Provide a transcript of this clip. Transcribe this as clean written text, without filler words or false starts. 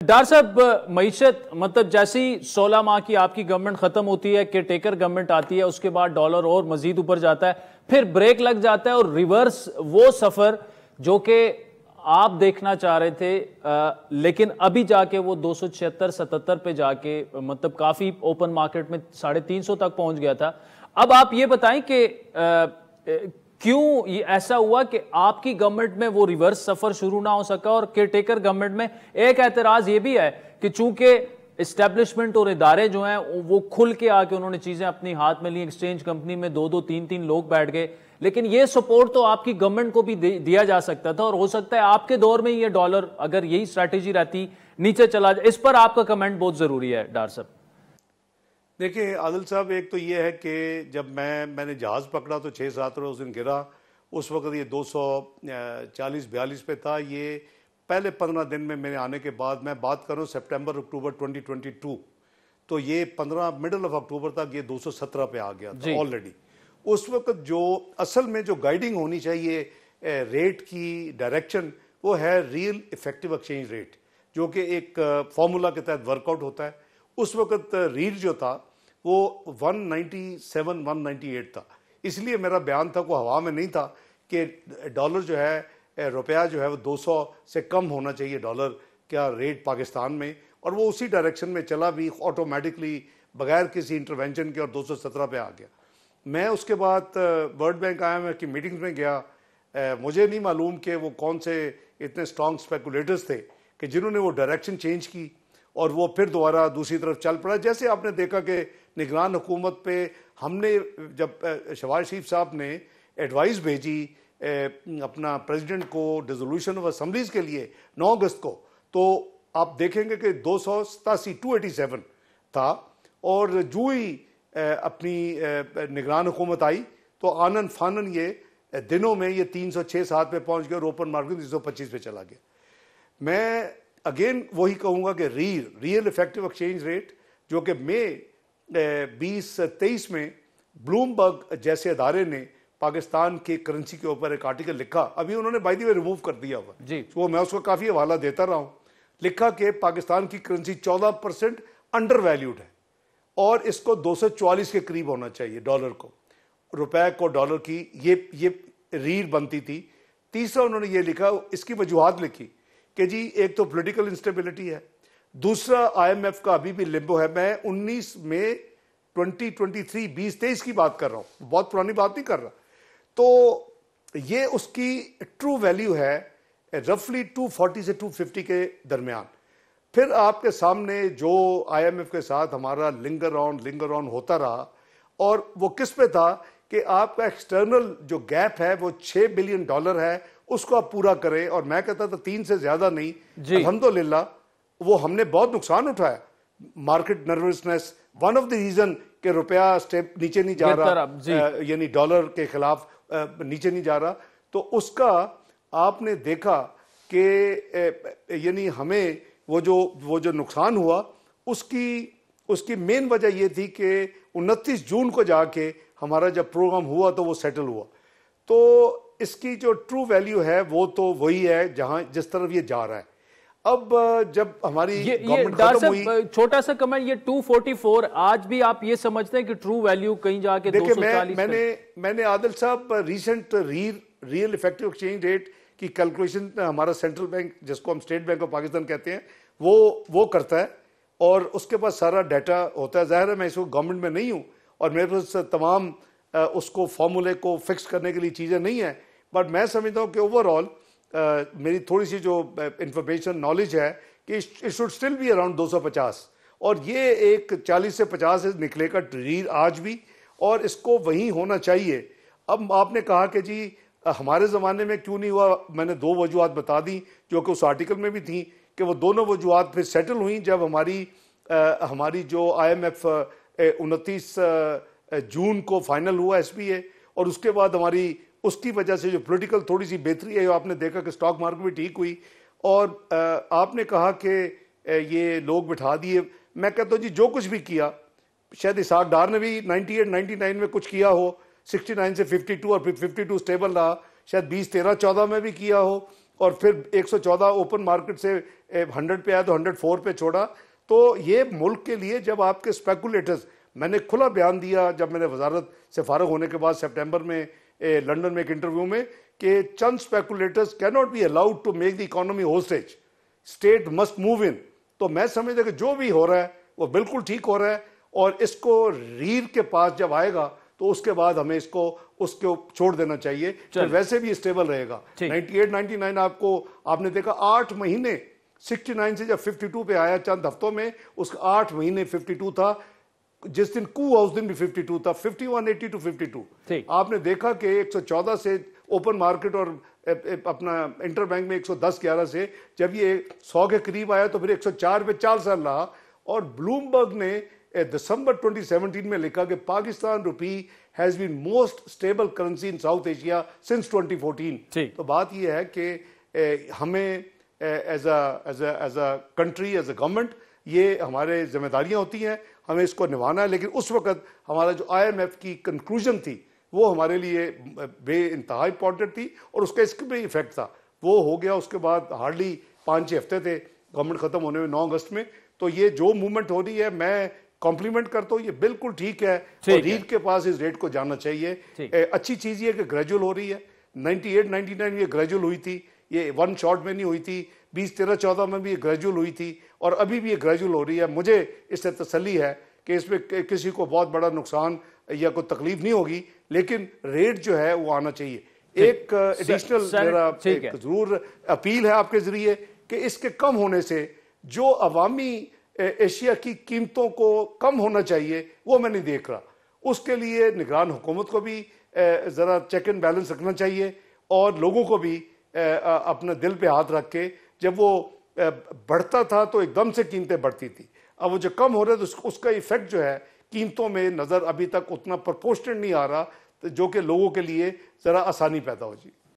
डार साहब, मईशत मतलब जैसे ही 16 माह की आपकी गवर्नमेंट खत्म होती है, केयर टेकर गवर्नमेंट आती है, उसके बाद डॉलर और मजीद ऊपर जाता है, फिर ब्रेक लग जाता है और रिवर्स वो सफर जो कि आप देखना चाह रहे थे, लेकिन अभी जाके वो 276-77 पे जाके मतलब काफी ओपन मार्केट में 350 तक पहुंच गया था। अब आप ये बताएं कि क्यों ये ऐसा हुआ कि आपकी गवर्नमेंट में वो रिवर्स सफर शुरू ना हो सका। और केयरटेकर गवर्नमेंट में एक एतराज ये भी है कि चूंकि एस्टेब्लिशमेंट और इदारे जो हैं वो खुल के आके उन्होंने चीजें अपनी हाथ में ली, एक्सचेंज कंपनी में 2-2, 3-3 लोग बैठ गए, लेकिन ये सपोर्ट तो आपकी गवर्नमेंट को भी दिया जा सकता था और हो सकता है आपके दौर में ये डॉलर अगर यही स्ट्रैटेजी रहती नीचे चला जाए। इस पर आपका कमेंट बहुत जरूरी है डार साहब। देखिए आदिल साहब, एक तो ये है कि जब मैंने जहाज़ पकड़ा तो 6-7 रोज दिन गिरा, उस वक्त ये 240-42 पे था। ये पहले 15 दिन में मेरे आने के बाद, मैं बात करूं सितंबर अक्टूबर 2022, तो ये 15 मिडल ऑफ अक्टूबर तक ये 217 पे आ गया था ऑलरेडी। उस वक्त जो असल में जो गाइडिंग होनी चाहिए रेट की डायरेक्शन, वो है रियल इफेक्टिव एक्सचेंज रेट, जो कि एक फॉर्मूला के तहत वर्कआउट होता है। उस वक्त रीड जो था वो 197-198 था, इसलिए मेरा बयान था वो हवा में नहीं था कि डॉलर जो है, रुपया जो है वो 200 से कम होना चाहिए डॉलर का रेट पाकिस्तान में, और वो उसी डायरेक्शन में चला भी ऑटोमेटिकली बगैर किसी इंटरवेंशन के, और 217 पे आ गया। मैं उसके बाद वर्ल्ड बैंक IMF की मीटिंग्स में गया। मुझे नहीं मालूम कि वो कौन से इतने स्ट्रॉन्ग स्पेकुलेटर्स थे कि जिन्होंने वो डायरेक्शन चेंज की और वो फिर दोबारा दूसरी तरफ चल पड़ा। जैसे आपने देखा कि निगरान हुकूमत पे हमने जब शहबाज शरीफ साहब ने एडवाइस भेजी अपना प्रेसिडेंट को डिसोल्यूशन ऑफ असेंबलीज के लिए 9 अगस्त को, तो आप देखेंगे कि 287 था, और जो ही अपनी निगरान हुकूमत आई तो आनन फानन ये दिनों में ये 306-7 पे पहुंच गया और ओपन मार्केट 325 पे चला गया। मैं अगेन वही कहूंगा कि रियल इफेक्टिव एक्सचेंज रेट, जो कि मई 2023 में ब्लूमबर्ग जैसे अदारे ने पाकिस्तान की करेंसी के ऊपर एक आर्टिकल लिखा, अभी उन्होंने बाय द वे रिमूव कर दिया हुआ जी, वो मैं उसको काफी हवाला देता रहा हूं। लिखा कि पाकिस्तान की करेंसी 14% अंडर वैल्यूड है और इसको 244 के करीब होना चाहिए डॉलर को, रुपए को डॉलर की, ये रीड बनती थी। तीसरा उन्होंने ये लिखा, इसकी वजूहत लिखी कि जी एक तो पॉलिटिकल इंस्टेबिलिटी है, दूसरा IMF का अभी भी लिम्बो है। मैं 19 मई 2023 2023 की बात कर रहा हूं, बहुत पुरानी बात नहीं कर रहा। तो ये उसकी ट्रू वैल्यू है रफली 240 से 250 के दरमियान। फिर आपके सामने जो IMF के साथ हमारा लिंगर ऑन होता रहा, और वो किस पे था कि आपका एक्सटर्नल जो गैप है वो $6 बिलियन है, उसको आप पूरा करें। और मैं कहता था 3 से ज्यादा नहीं। अल्हम्दुलिल्लाह वो हमने बहुत नुकसान उठाया, market nervousness, one of the reason कि रुपया स्टेप नीचे नहीं जा रहा, यानी डॉलर के खिलाफ नीचे नहीं जा रहा। तो उसका आपने देखा कि यानी हमें वो जो नुकसान हुआ, उसकी मेन वजह ये थी कि 29 जून को जाके हमारा जब प्रोग्राम हुआ तो वो सेटल हुआ। तो इसकी जो ट्रू वैल्यू है वो तो वही है जहां जिस तरफ ये जा रहा है। अब जब हमारी गवर्नमेंट खत्म हुई, छोटा सा कमेंट, ये 244 आज भी आप ये समझते हैं कि ट्रू वैल्यू कहीं जाके 240? मैंने आदिल साहब recent real effective exchange rate की कैलकुलेशन हमारा सेंट्रल बैंक, जिसको हम स्टेट बैंक ऑफ पाकिस्तान कहते हैं, वो करता है और उसके पास सारा डाटा होता है। जाहिर है मैं इसको गवर्नमेंट में नहीं हूं और मेरे पास तमाम उसको फॉर्मूले को फिक्स करने के लिए चीजें नहीं है, बट मैं समझता हूं कि ओवरऑल मेरी थोड़ी सी जो इंफॉर्मेशन नॉलेज है कि it should still be around 250, और ये एक 40 से 50 निकलेगा रीड आज भी, और इसको वहीं होना चाहिए। अब आपने कहा कि जी हमारे ज़माने में क्यों नहीं हुआ, मैंने 2 वजूहत बता दी जो कि उस आर्टिकल में भी थी, कि वो दोनों वजूहत फिर सेटल हुई जब हमारी जो IMF 29 जून को फाइनल हुआ SPA, और उसके बाद हमारी उसकी वजह से जो पॉलिटिकल थोड़ी सी बेहतरी है, आपने देखा कि स्टॉक मार्केट भी ठीक हुई। और आपने कहा कि ये लोग बिठा दिए, मैं कहता हूँ जी जो कुछ भी किया, शायद इसाक डार ने भी 98-99 में कुछ किया हो, 69 से 52 और फिर 52 स्टेबल रहा, शायद 2013-14 में भी किया हो, और फिर 114 ओपन मार्केट से 100 पे आया तो 104 पे छोड़ा। तो ये मुल्क के लिए जब आपके स्पेकुलेटर्स, मैंने खुला बयान दिया जब मैंने वजारत से फारग होने के बाद सितंबर में लंदन में एक इंटरव्यू में, कि चंद speculators can not be allowed to make the economy hostage, state must move in. तो मैं समझता कि जो भी हो रहा है वो बिल्कुल ठीक हो रहा है, और इसको रीढ़ के पास जब आएगा तो उसके बाद हमें इसको उसको छोड़ देना चाहिए, फिर वैसे भी स्टेबल रहेगा। 98 99 आपने देखा 8 महीने 69 से जब 52 पे आया चंद हफ्तों में, उसका 8 महीने 52 था। जिस दिन कू हुआ उस दिन भी 52 था, 5180 टू 52। आपने देखा कि 114 से ओपन मार्केट और अपना इंटर बैंक में 110-11 से जब ये 100 के करीब आया तो फिर 104 पे 4 साल रहा। और ब्लूमबर्ग ने दिसंबर 2017 में लिखा कि Pakistan rupee has been most stable currency in South Asia since 2014। तो बात यह है कि हमें as a country, as a government, ये हमारे जिम्मेदारियां होती हैं, हमें इसको निभाना है। लेकिन उस वक्त हमारा जो IMF की कंक्लूजन थी वो हमारे लिए बे इंतहा इंपॉर्टेंट थी, और उसका इसके भी इफेक्ट था। वो हो गया, उसके बाद हार्डली 5-6 हफ्ते थे गवर्नमेंट खत्म होने में 9 अगस्त में। तो ये जो मूवमेंट हो रही है मैं कॉम्प्लीमेंट करता हूँ, ये बिल्कुल ठीक है, और रीढ़ के पास इस रेट को जाना चाहिए। अच्छी चीज ये कि ग्रेजुअल हो रही है। 98 99 में ये ग्रेजुअल हुई थी, ये वन शॉट में नहीं हुई थी। 20 13 14 में भी ये ग्रेजुअल हुई थी, और अभी भी ये ग्रेजुअल हो रही है। मुझे इससे तसल्ली है कि इसमें किसी को बहुत बड़ा नुकसान या कोई तकलीफ नहीं होगी, लेकिन रेट जो है वो आना चाहिए। एक एडिशनल मेरा जरूर अपील है आपके जरिए कि इसके कम होने से जो अवामी एशिया की कीमतों को कम होना चाहिए वो मैं नहीं देख रहा। उसके लिए निगरान हुकूमत को भी जरा चेक एंड बैलेंस रखना चाहिए, और लोगों को भी अपना दिल पे हाथ रख के, जब वो बढ़ता था तो एकदम से कीमतें बढ़ती थी, अब वो जो कम हो रहा है तो उसका इफेक्ट जो है कीमतों में नजर अभी तक उतना प्रोपोर्शनल नहीं आ रहा, जो कि लोगों के लिए जरा आसानी पैदा हो जी।